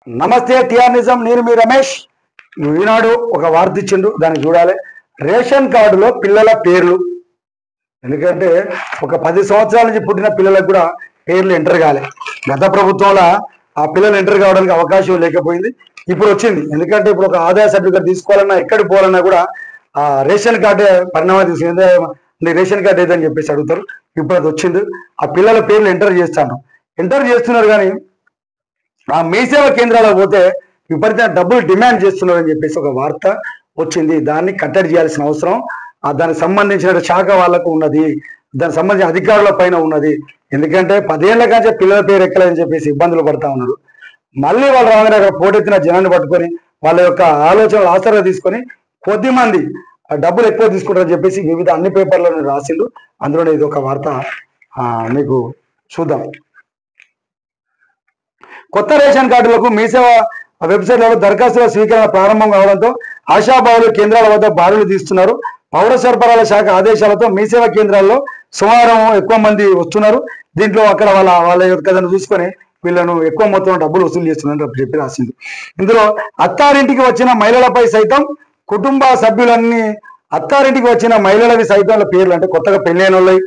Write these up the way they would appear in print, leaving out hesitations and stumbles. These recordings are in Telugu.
నమస్తే టిఆర్ నిజం నేను మీ రమేష్. ఈనాడు ఒక వార్త ఇచ్చిండు, దాన్ని చూడాలి. రేషన్ కార్డులో పిల్లల పేర్లు, ఎందుకంటే ఒక 10 సంవత్సరాల నుంచి పుట్టిన పిల్లలకు కూడా పేర్లు ఎంటర్ కాలే. గత ప్రభుత్వంలో ఆ పిల్లలు ఎంటర్ కావడానికి అవకాశం లేకపోయింది, ఇప్పుడు వచ్చింది. ఎందుకంటే ఇప్పుడు ఒక ఆదాయ సర్టిఫికేట్ తీసుకోవాలన్నా ఎక్కడికి పోవాలన్నా కూడా ఆ రేషన్ కార్డే పరిణామం తీసుకుంది. రేషన్ కార్డు ఏదని చెప్పేసి అడుగుతారు. ఇప్పుడు అది వచ్చింది. ఆ పిల్లల పేర్లు ఎంటర్ చేస్తున్నారు కానీ ఆ మీ సేవా కేంద్రాలకు పోతే విపరీతంగా డబ్బులు డిమాండ్ చేస్తున్నారని చెప్పేసి ఒక వార్త వచ్చింది. దాన్ని కట్టడి చేయాల్సిన అవసరం దానికి సంబంధించిన శాఖ వాళ్ళకు ఉన్నది, దానికి సంబంధించిన అధికారుల పైన ఉన్నది. ఎందుకంటే 10 ఏళ్ల కంటే పిల్లల పేరు ఎక్కలేదని చెప్పేసి ఇబ్బందులు పడతా ఉన్నారు. మళ్ళీ వాళ్ళు రాగానే అక్కడ పోటెత్తిన జనాన్ని పట్టుకొని వాళ్ళ యొక్క ఆలోచనలు ఆసరా తీసుకొని కొద్ది మంది డబ్బులు ఎక్కువ తీసుకుంటారని చెప్పేసి వివిధ అన్ని పేపర్లను రాసిండు. అందులోనే ఇది ఒక వార్త మీకు చూద్దాం. కొత్త రేషన్ కార్డులకు మీ సేవ వెబ్సైట్లలో దరఖాస్తుల స్వీకరణ ప్రారంభం కావడంతో ఆశాబావులు కేంద్రాల వద్ద బారులు తీస్తున్నారు. పౌర సరఫరాల శాఖ ఆదేశాలతో మీ సేవ కేంద్రాల్లో సుమారు ఎక్కువ మంది వస్తున్నారు. దీంట్లో అక్కడ వాళ్ళ యొక్క చూసుకొని వీళ్ళను ఎక్కువ మొత్తం డబ్బులు వసూలు చేస్తున్నారు చెప్పి రాసింది. ఇందులో అత్తారింటికి వచ్చిన మహిళలపై సైతం కుటుంబ సభ్యులన్నీ అత్తారింటికి వచ్చిన మహిళలవి సైతం పేర్లు, అంటే కొత్తగా పెళ్ళైన వాళ్ళవి,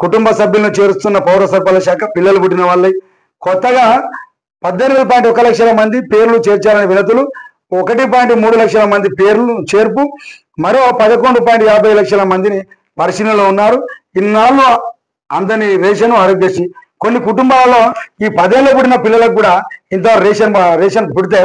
కుటుంబ సభ్యులను చేరుస్తున్న పౌర సరఫరాల శాఖ పిల్లలు పుట్టిన వాళ్ళవి, కొత్తగా 18.1 లక్షల మంది పేర్లు చేర్చాలని వినతులు, 1.3 లక్షల మంది పేర్లు చేర్పు, మరో 11.50 లక్షల మందిని పరిశీలనలో ఉన్నారు. ఇన్నాళ్ళు అందని రేషన్ ఆరోగ్యశ్రీ. కొన్ని కుటుంబాలలో ఈ 10 ఏళ్ళు పుట్టిన పిల్లలకు కూడా ఇంత రేషన్ పుడితే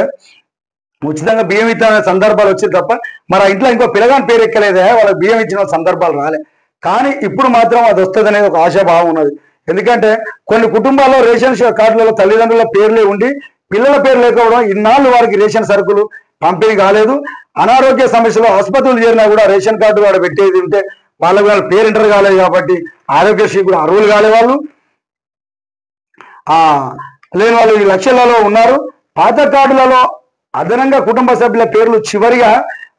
ఉచితంగా బియ్యం ఇచ్చిన సందర్భాలు వచ్చేది తప్ప మరి ఆ ఇంట్లో ఇంకో పిల్లగాని పేరు ఎక్కలేదే, వాళ్ళకి బియ్యం ఇచ్చిన సందర్భాలు రాలే. కానీ ఇప్పుడు మాత్రం అది వస్తుంది అనేది ఒక ఆశాభావం ఉన్నది. ఎందుకంటే కొన్ని కుటుంబాల్లో రేషన్ కార్డులలో తల్లిదండ్రుల పేర్లే ఉండి పిల్లల పేరు లేకపోవడం, ఇన్నాళ్ళు వారికి రేషన్ సరుకులు పంపిణీ కాలేదు. అనారోగ్య సమస్యలు ఆసుపత్రులు చేరినా కూడా రేషన్ కార్డు వాడు పెట్టేది ఉంటే వాళ్ళకి వాళ్ళ పేరు ఎంటర్ కాలేదు కాబట్టి ఆరోగ్యశ్రీ కూడా అర్హులు కాలే వాళ్ళు లేని వాళ్ళు ఈ లక్షలలో ఉన్నారు. పాత కార్డులలో అదనంగా కుటుంబ సభ్యుల పేర్లు చివరిగా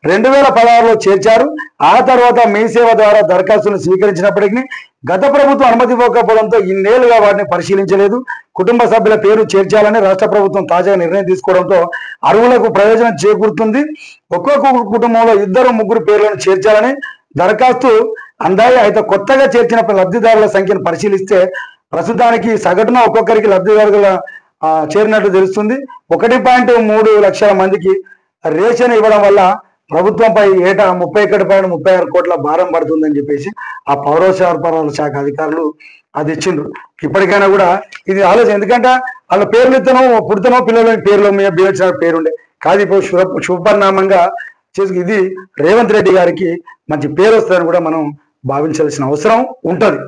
2016లో చేర్చారు. ఆ తర్వాత మీ సేవ ద్వారా దరఖాస్తును స్వీకరించినప్పటికీ గత ప్రభుత్వం అనుమతి ఇవ్వకపోవడంతో ఇన్నేళ్లుగా వాటిని పరిశీలించలేదు. కుటుంబ సభ్యుల పేరు చేర్చాలని రాష్ట్ర ప్రభుత్వం తాజాగా నిర్ణయం తీసుకోవడంతో అర్హులకు ప్రయోజనం చేకూరుతుంది. ఒక్కొక్క కుటుంబంలో 2-3 పేర్లను చేర్చాలని దరఖాస్తు అందాయి. అయితే కొత్తగా చేర్చిన లబ్ధిదారుల సంఖ్యను పరిశీలిస్తే ప్రస్తుతానికి సగటున ఒక్కొక్కరికి లబ్ధిదారుల చేరినట్టు తెలుస్తుంది. 1.3 లక్షల మందికి రేషన్ ఇవ్వడం వల్ల ప్రభుత్వంపై ఏటా 31.36 కోట్ల భారం పడుతుందని చెప్పేసి ఆ పౌర సరఫరాల శాఖ అధికారులు అది ఇచ్చిండ్రు. ఇప్పటికైనా కూడా ఇది ఆలోచన, ఎందుకంటే వాళ్ళ పేర్లు పుడుతనో పిల్లల పేర్లు బిహెచ్ఆర్ పేరుండే కాదు. ఇప్పుడు శుభపరిణామంగా చేసి ఇది రేవంత్ రెడ్డి గారికి మంచి పేరు వస్తుందని కూడా మనం భావించాల్సిన అవసరం ఉంటుంది.